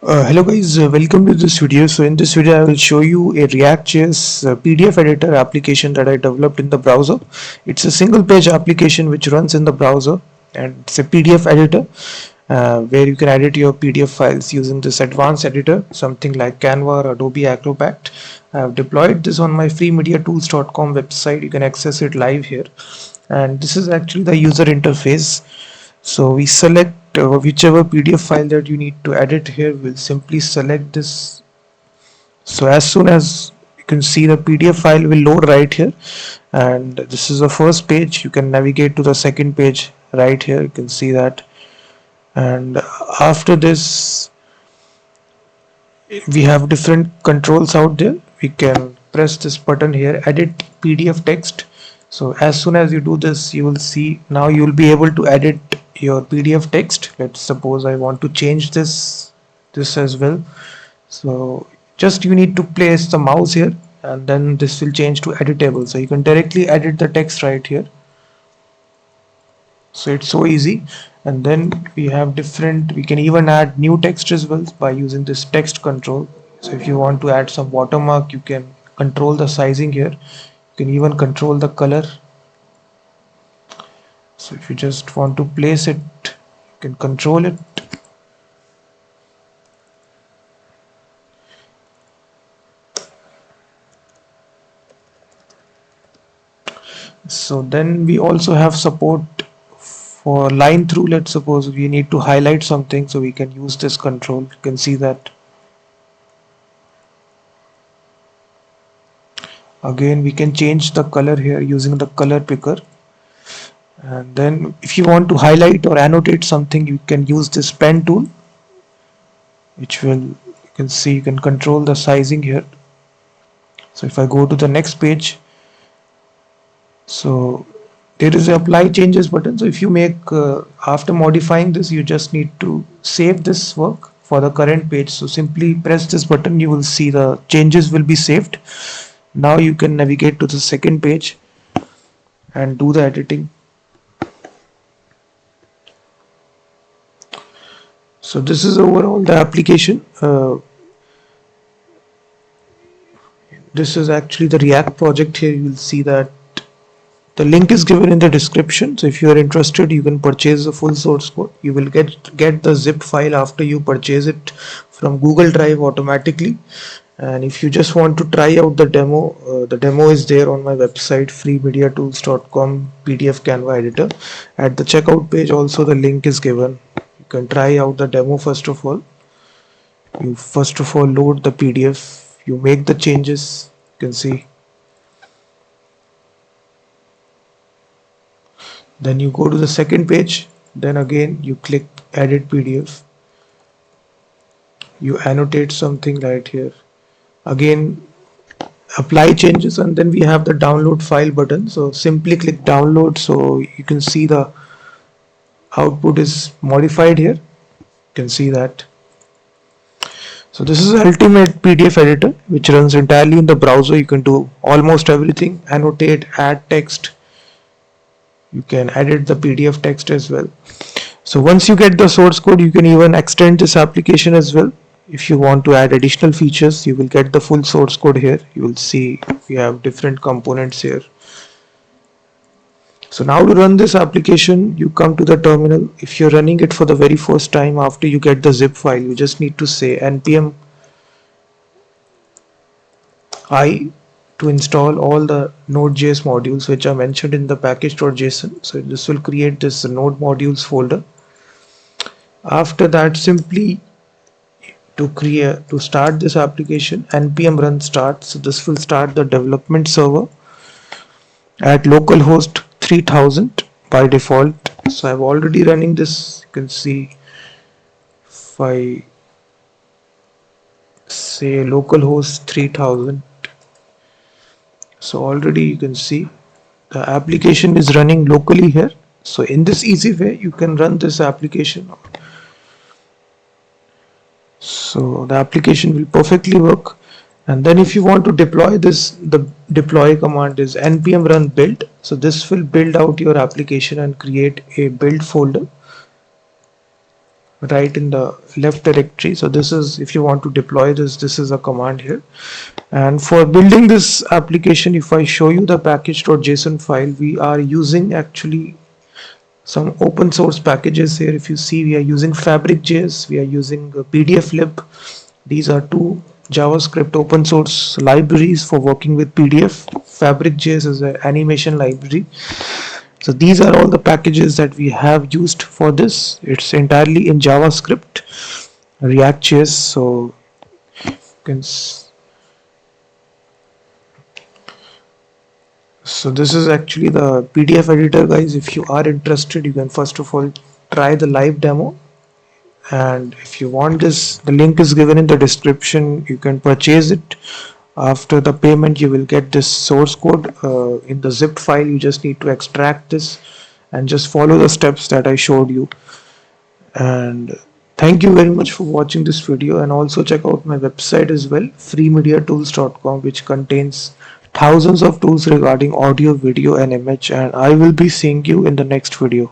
Hello guys, welcome to this video. So in this video I will show you a React.js PDF editor application that I developed in the browser. It's a single page application which runs in the browser, and it's a PDF editor where you can edit your PDF files using this advanced editor, something like Canva or Adobe Acrobat. I have deployed this on my freemediatools.com website. You can access it live here, and this is actually the user interface. So we select whichever PDF file that you need to edit here. We'll simply select this. So as soon as you can see, the PDF file will load right here, and this is the first page. You can navigate to the second page right here. You can see that, and after this we have different controls out there. We can press this button here, edit PDF text. So as soon as you do this, you will see now you will be able to edit your PDF text. Let's suppose I want to change this as well. So just you need to place the mouse here, and then this will change to editable. So you can directly edit the text right here. So it's so easy. And then we have we can even add new text as well by using this text control. So if you want to add some watermark, you can control the sizing here. You can even control the color. So if you just want to place it, you can control it. So then we also have support for line through. Let's suppose we need to highlight something, so we can use this control. You can see that. Again, we can change the color here using the color picker. And then if you want to highlight or annotate something, you can use this pen tool, which will, you can see, you can control the sizing here. So if I go to the next page, so there is a apply changes button. So if you make after modifying this, you just need to save this work for the current page. So simply press this button, you will see the changes will be saved. Now you can navigate to the second page and do the editing. So this is overall the application. This is actually the React project here. You will see that the link is given in the description. So if you are interested, you can purchase the full source code. You will get the zip file after you purchase it from Google Drive automatically. And if you just want to try out the demo is there on my website freemediatools.com PDF Canva editor. At the checkout page also the link is given. You can try out the demo first of all. You first of all load the PDF. You make the changes. You can see. Then you go to the second page. Then again you click edit PDF. You annotate something right here. Again apply changes, and then we have the download file button. So simply click download, so you can see the output is modified here. You can see that. So this is the ultimate PDF editor which runs entirely in the browser. You can do almost everything: annotate, add text. You can edit the PDF text as well. So once you get the source code, you can even extend this application as well. If you want to add additional features, you will get the full source code here. You will see we have different components here. So now to run this application, you come to the terminal. If you're running it for the very first time after you get the zip file, you just need to say npm I to install all the Node.js modules which are mentioned in the package.json. So this will create this node modules folder. After that, simply to start this application, npm run start. So this will start the development server at localhost 3000 by default. So I'm already running this. You can see if I say localhost 3000, so already you can see the application is running locally here. So in this easy way you can run this application. So the application will perfectly work. And then if you want to deploy this, the deploy command is npm run build. So this will build out your application and create a build folder. right in the left directory. So this is, if you want to deploy this is a command here. And for building this application, if I show you the package.json file, we are using actually some open source packages here. If you see, we are using Fabric.js, we are using PDF-LIB. These are two JavaScript open source libraries for working with PDF. Fabric.js is an animation library. So these are all the packages that we have used for this. It's entirely in JavaScript, React.js. So you can so this is actually the PDF editor, guys. If you are interested, you can first of all try the live demo. And if you want this, the link is given in the description. You can purchase it. After the payment, you will get this source code in the zip file. You just need to extract this and just follow the steps that I showed you. And thank you very much for watching this video, and also check out my website as well, freemediatools.com, which contains thousands of tools regarding audio, video and image. And I will be seeing you in the next video.